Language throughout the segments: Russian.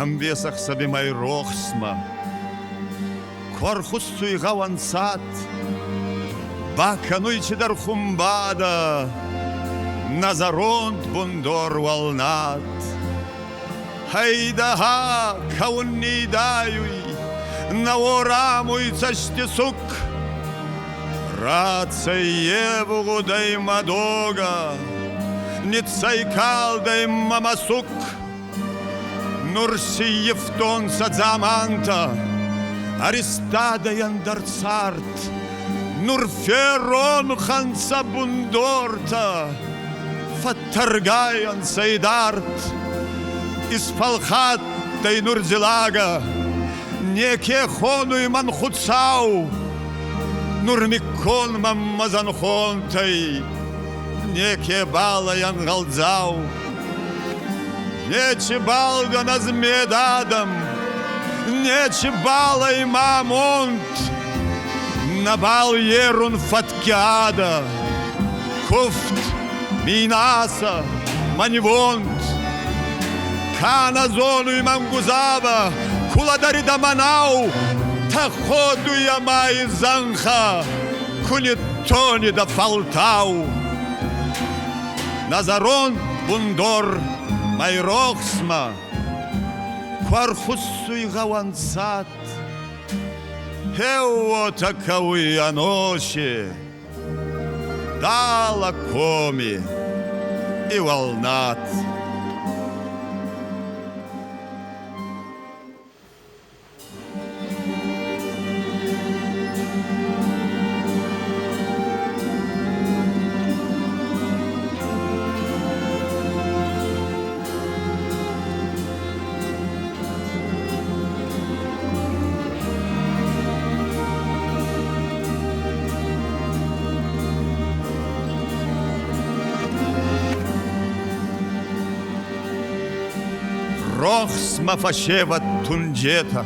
Амбесах сабе май рохсма, Корхус суйгау ансат, Бакануйче дар хумбада, Назаронт бундор волнат. Хайдаха каунни даюй, Наорамуй цаштесук, Рацаеву дай мадога, Ницайкал дай мамасук, Нурси Евтон садзаманта, Аристада яндарцарт, Нурферон ханса бундорта, Фаттаргаян сайдарт, Испалхат дай нурзилага, Неке хону и манхуцау, Нурмикон маммазанхонтай, Неке балаян галдзау, Нече балда назмедадам, Нече бала и мамонт, Набал ерун фаткиада, Куфт, Минаса, Манивонт, Кана зону и мангузава, Куладари да Манау, Таходу яма и Занха, Кулитони да Фалтау, Назарон бундор майрохсма, Квархуссу и гавансат, Эуо таковы аноши, Дала коми и волнат. Рохсма фашева тунджета,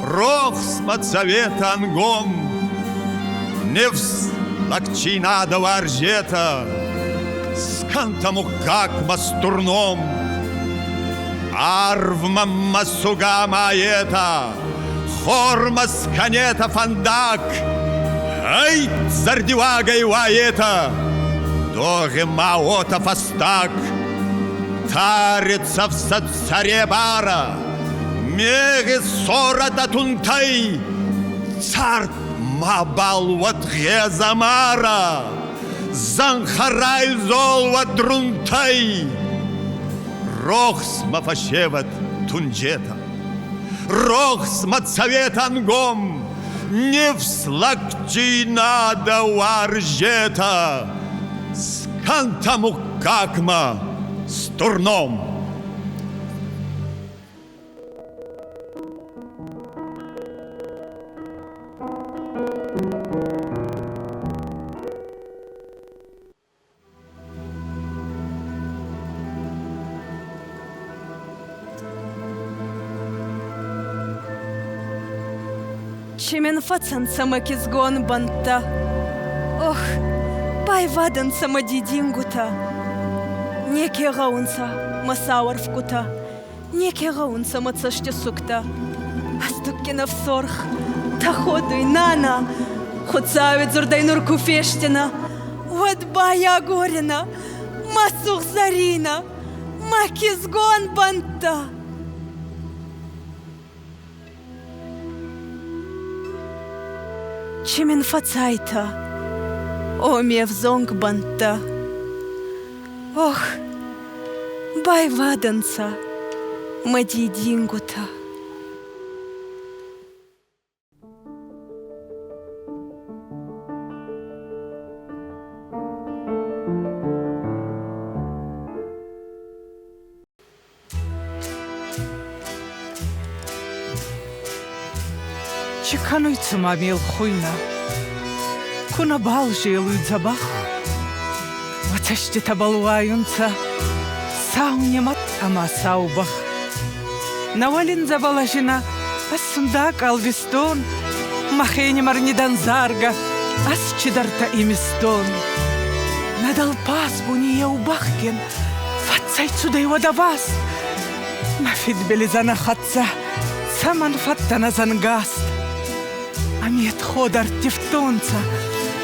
Рохсма цавета ангом, Невс лакчинада варжета, Скантаму как мастурном, Арвма масуга маета, Хорма сканета фандак, Ай, зардивага и ваета, Доге маота фастак, Тарица в царе бара, Меги сора татунтай, Царт мабал вот гезамара, Занхарай зол вот друнтай, Рохс мафашеват тунджета, Рохс мацавет ангом, Не вслакчина да варжета, Скантаму какма, с турном. Чемен фацан самакизгон банта. Ох, пайвадан самадидингута. Неке гаунса масауар вкута, Неке гаунса мацаште сукта. Астуккина в сорх, Таходуй нана, Хуцавит зурдайнур куфештина, Вот бая горина, Масух зарина, Макизгон банта. Чемен фацайта, Оме взонг банта. Ох, байваданца, мадидингута. Чекануйца мамил хуйна, Куна балжи забах, Ваташти табалуаюнца, Саунемат ама саубах. Навалин завалажина, Асундак алвистон, Махени марнидан зарга, Ас чидарта имистон. Надал пас буния убахкен, Фацай цудай водавас, Мафит белизана хатса, саман фаттана зангаст. Амет ходар тифтонца,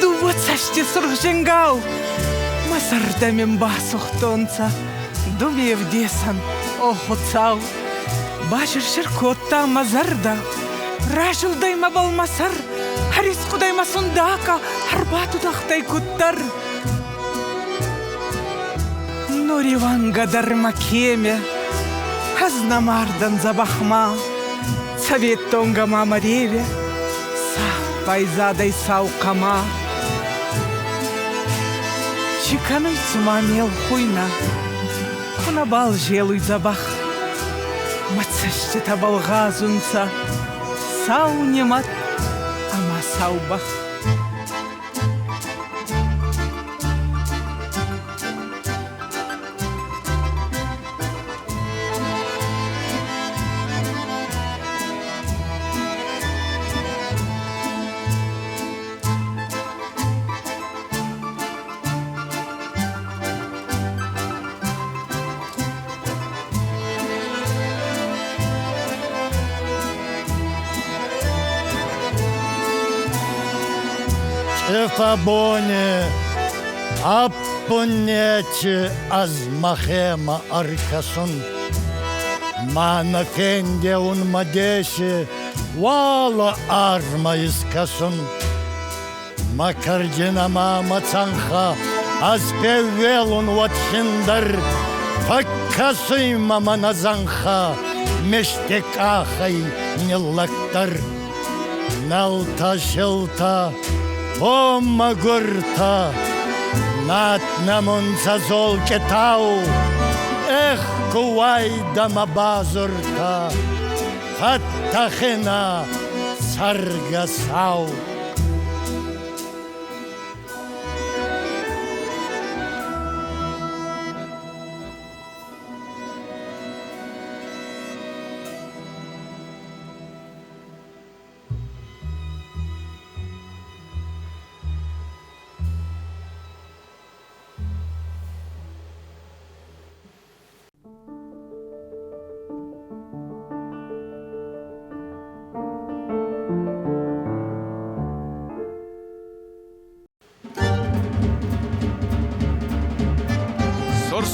дувот сашти сургженгау. Масарда мен басухтонца, думев десан, охуцау. Башыр ширкотта мазарда, рашылдайма болмасар, харис кудайма сундака, харбату тахтай куттар. Нуриванга дарма кеме, хазнамардан забахма, совет тонга мама реве, сах пайзадай саукама. Чиканой цумамел хуйна, кунабал желуй забах. Мацашти табалғазунца, сау немат, ама саубах. Ефабоне, аппунече аз махема аркасун. Мана фенде ун мадеше, вала арма искасун. Макардина мама цанха, аз певелун ватхиндар. Факкасуй мама назанха, мештекахай неллактар. Налта шилта, Ома гурта, над намунца золке тау, эх, куай дамабазурта, фаттахина саргасау.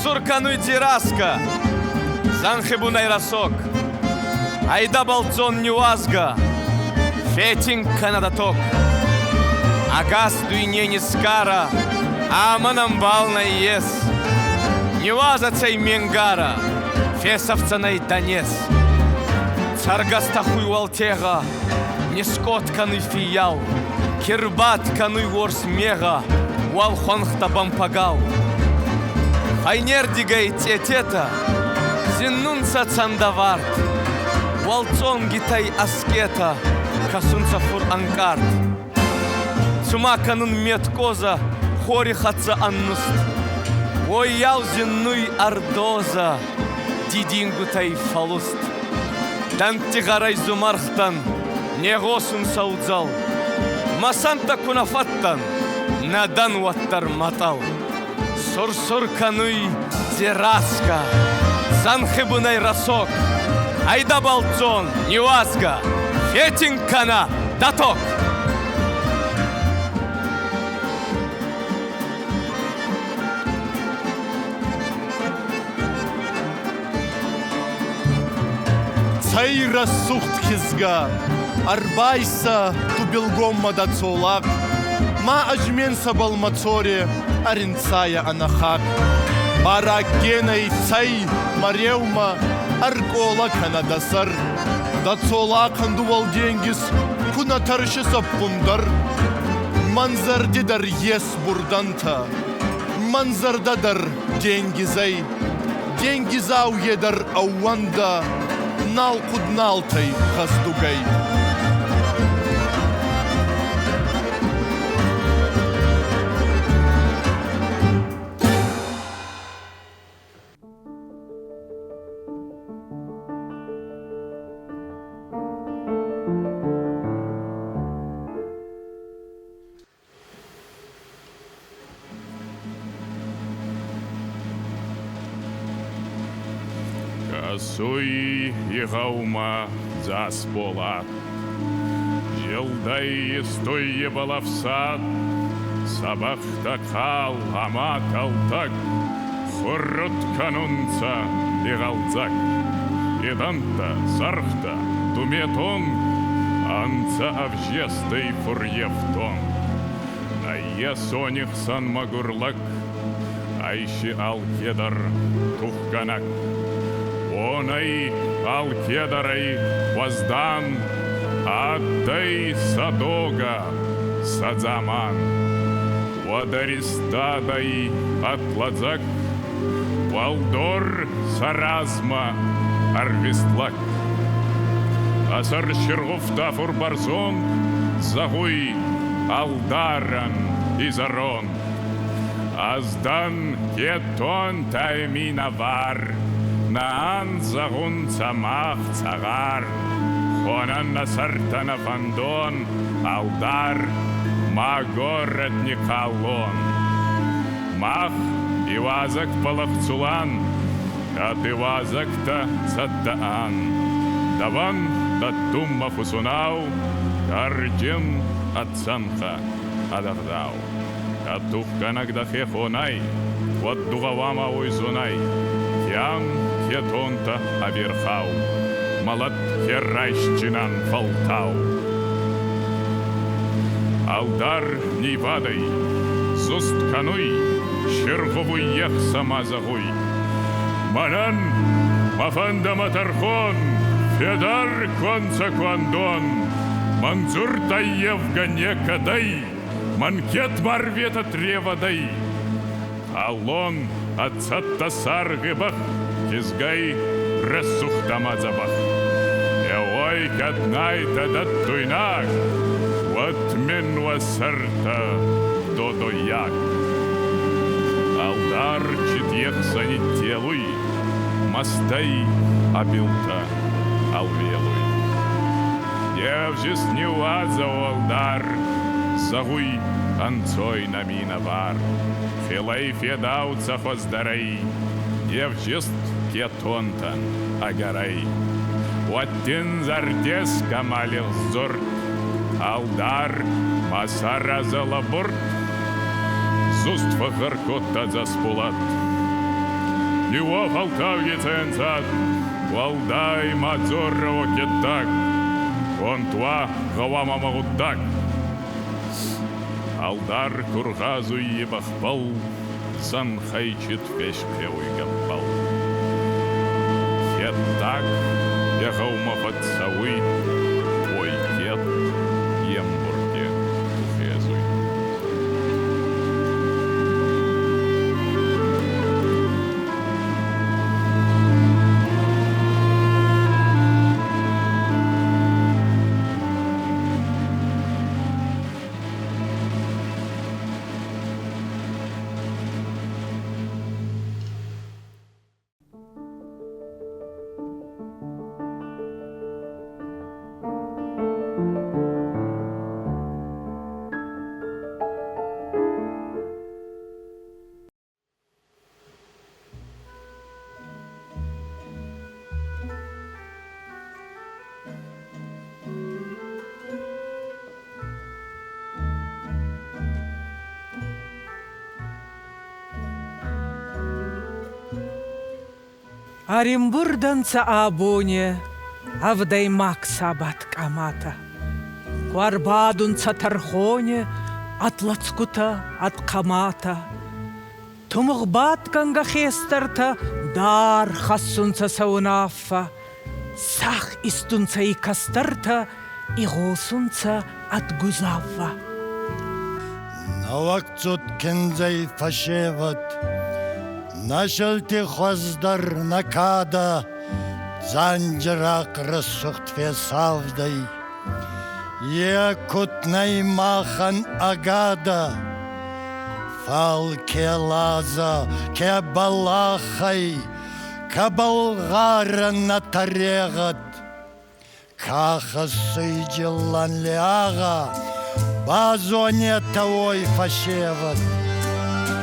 Суркану дираска, занхебу найрасок, айда балцон нюазга, фетин канадаток, агас дуйнени скара, аманам бална ес, нюаза цей менгара, фесовцанай донес, царгастахуй валтега, нескотканый фиял, кирбатканый ворс мега, валхонхта бампагал. Айнердигай тетета, зиннунца цандаварт, Валцон гитай аскета, касунца фур анкарт. Цумаканын меткоза, хори хатса аннуст. Ой яу зиннуй ардоза, дидингутай фалуст. Данти гарай зумархтан, негосун саудзал. Масанта кунафаттан, надан ваттар матал. Суркануй дираска, занхебунай расок, айда балцон, нюазга, фетинкана, даток. Цей рассухт хизга, арбайса тубилгом мадацолак, ма ажмен сабал мацоре, аринцая анахак. Баракенай цей маревма, аркола канадасар. Дацола кандувал денгис, куна тарышы саппундар. Манзар дидар ес бурданта, манзардадар денгизай. Денгизау едар ауанда, нал кудналтай хаздугай. Асуи иғаума зас болат. Жылдай стойе балафсат, сабақта қал амат алтак, хұррыт канунца иғалзак. Еданта, сархта, туметон, анца авжестай фурьевтон. Найе соних сан магурлак, айши алкедар тухганак. Онай алкедарай воздан, отдай садога садзаман. Вадаристадай атладзак, валдор саразма арвистлак. Асар шырғуфта фурбарзон, загуй алдаран изарон. Аздан кетон таймина вар, наан загун цамах цагар. Хонан насартана фандон, алдар магорет никалон. Мах ивазак палахцулан, от ивазак-то цаттаан. Даван даттумма фусунау, кардин отцанха адардау. Атухканак дахе хонай, вот дугавама уйзунай. Тям кетонта аверхау, малат херайщинан фалтау. Алдар нивадай, зусткануй, шерговуй ех сама загуй. Манан, мафанда матархон, федар конца квандон. Манзур таев гане кадай, манкет марвета тревадай. Алон отцатта саргыбах, кизгай рассухтамазабах. Эой каднай тадат туйнак, вот мен васарта додояк. Алдар читьех санителуй, мастай абилта алвелуй. Девжис не уаза алдар, загуй анцой на миновар. Филей федауца хоздарей, девжист кетонтан агарей. Уаттин зардес камалил зорт, алдар масара залабурт. Зуст фахаркотта заспулат. Него фалтавги ценцат, валдай мадзоррово кеттак. Он туа гавама магуддак. Алдар кургазу ебахпал, занхайчит пешкевый гампал. Кеттак, ягаума подсавый, ой кет, ембурге тухезуй. Оренбурданца абоне, авдаймак сабат камата. Куарбадунца тархоне, атлацкута от камата. Тумухбат канга хестарта, дар хассунца саунафа. Сах истунца и кастарта, и госунца от гузава. Навакцут кензай фашеват, Нашалти хоздар накада, Занджирак рассухтве савдай, Якутнай махан агада, Фал келаза, кебалахай, Кабалгара натарегат, Каха сыйджилан ляга, Базоне тавой фашеват.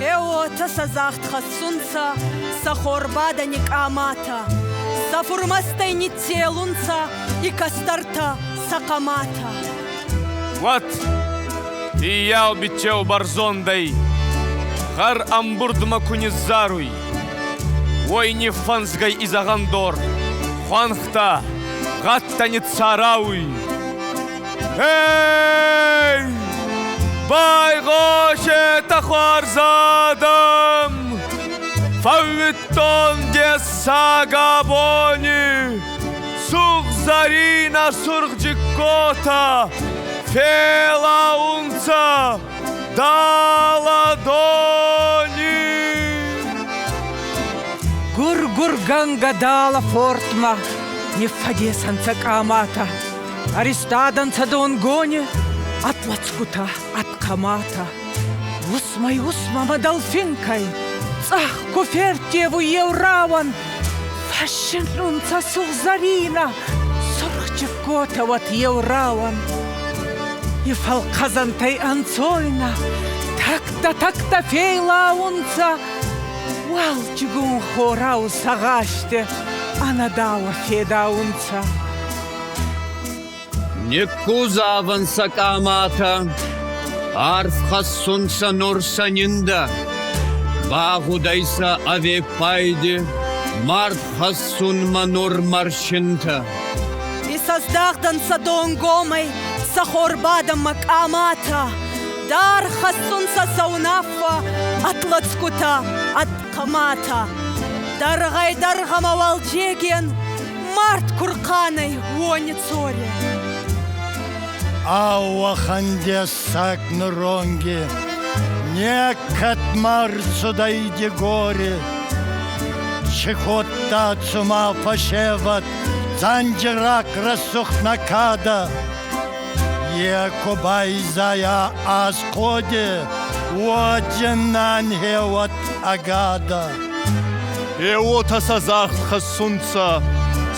Эота сазахт хассунца, сахорбада никамата, Сафурмастай не телунца и кастарта сакамата. Вот и я обичал барзондай, гар амбурдма кунизаруй, ой не фансгай и загандор, хуанхта, гатта не царауй. Эй, байгоше тахарзадам, фавиттон де сагабони, сух зарина сурх джикота, фелаунца даладони. Гурганга дала фортма, не вфаде санцакамата, аристаданца донгоне, от лацкута, от камата. Усма мадалфинкай, цах куфертеву евраван, фашенлунца сухзарина, сурхчевкота вот евраван. И фалказантай анцойна, такта фейлаунца, Уалчигун хорау сагаште, анадава федаунца. Некузаван сакамата, арфхассунца нурсанинда, багудайса авепайде, мартхассун манур маршинта. И создахдан садонгомой сахорбадам макамата, дар хасунца саунафа от лацкута, от камата. Даргама валджеген, март курканой воне цоре. Ауаханде сак нуронги, не катмар сюда иди горе. Чехотта цума пашеват, занджирак рассухнакада. Якобайзая аскоде, уадженан хеват агада. Еота сазахт хасунца,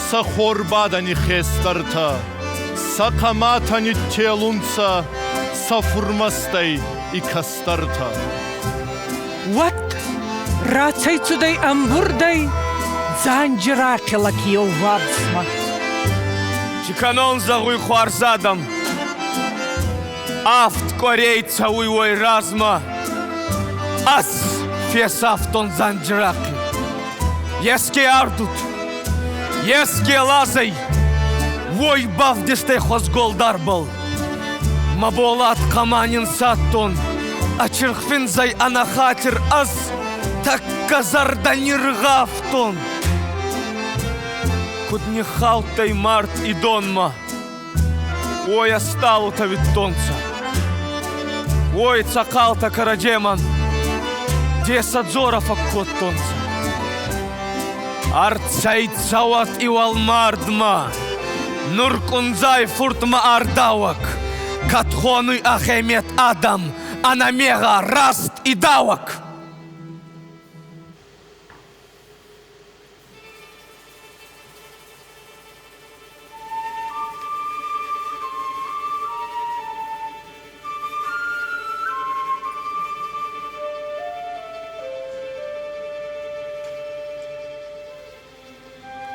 сахорбада не хестарта, сакамата не телунца, сафурмастай и кастарта. Вот, рацай цудай амбурдай, занджиракела киеввабсма. Чиканон загуй хуарзадам, афт корейца уйвой разма, ас фесафтон занджираки. Еске ардут, еске лазай, вой бавдесте хозголдар был. Маболат каманин саттон, а черхфинзай анахатир аз, так казарданир гафтон. Кудни халтай март и донма, ой осталута виттонца. Ой цакалта караджеман, десадзоров аккоттонца. Арцай цават и валмардма, нуркунзай фуртма ардавак, катхоны ахемет адам, анамега раст и давак.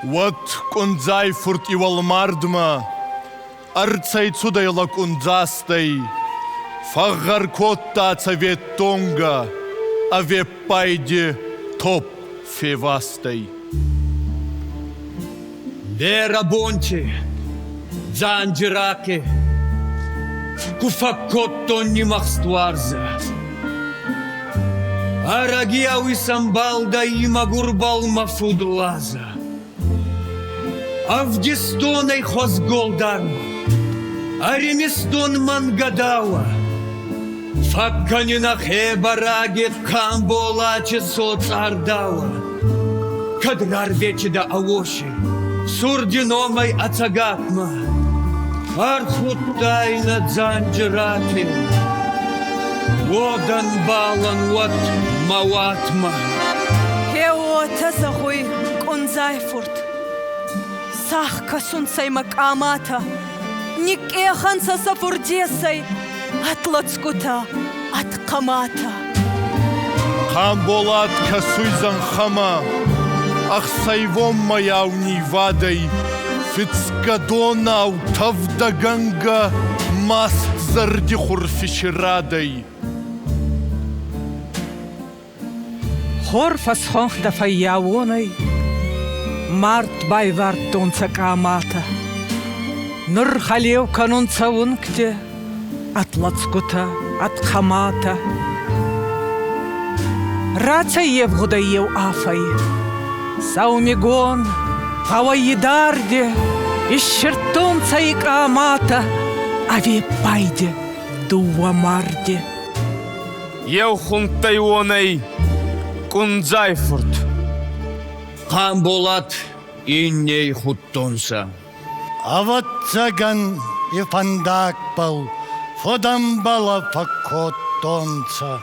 Вот кунзай фурт и валмардма, арцай цудайла кунзастай, фагар котта цавет тонга, а вепайде топ февастай. Берабонче, занджираке, куфакотто нимахстуарза. Арагиауи самбалда има гурбал мафудлаза. Авдистоной хозголдарма, аремистон мангадава, факканина хебарагет камболаче соцардава, кадрар вечеда авоши, сурдиномай ацагатма, архутайна дзанджирате, водан балан вот маватма. Еота загуй кунзайфурт. Сах касунцай макамата, ник эханца сафурдесай, от лацкута, от камата. Хамболат касуйзан хама, ах сайвом маяуни вадай, фицкадона утавдаганга маст зарди хурфиширадай. Хорфас хонх да фаяуоной, март байварт тонца камата. Нур халев канун цавункте, от лацкута, от хамата. Рацаев гудаев афай, саумигон, паваидарде, ищертонца и камата, аве пайде, дуамарде. Евхун Тайоней, Кунзайфурт. Камболат инней хуттонса. А вот цаган и фандакпал, фодамбала факотонца.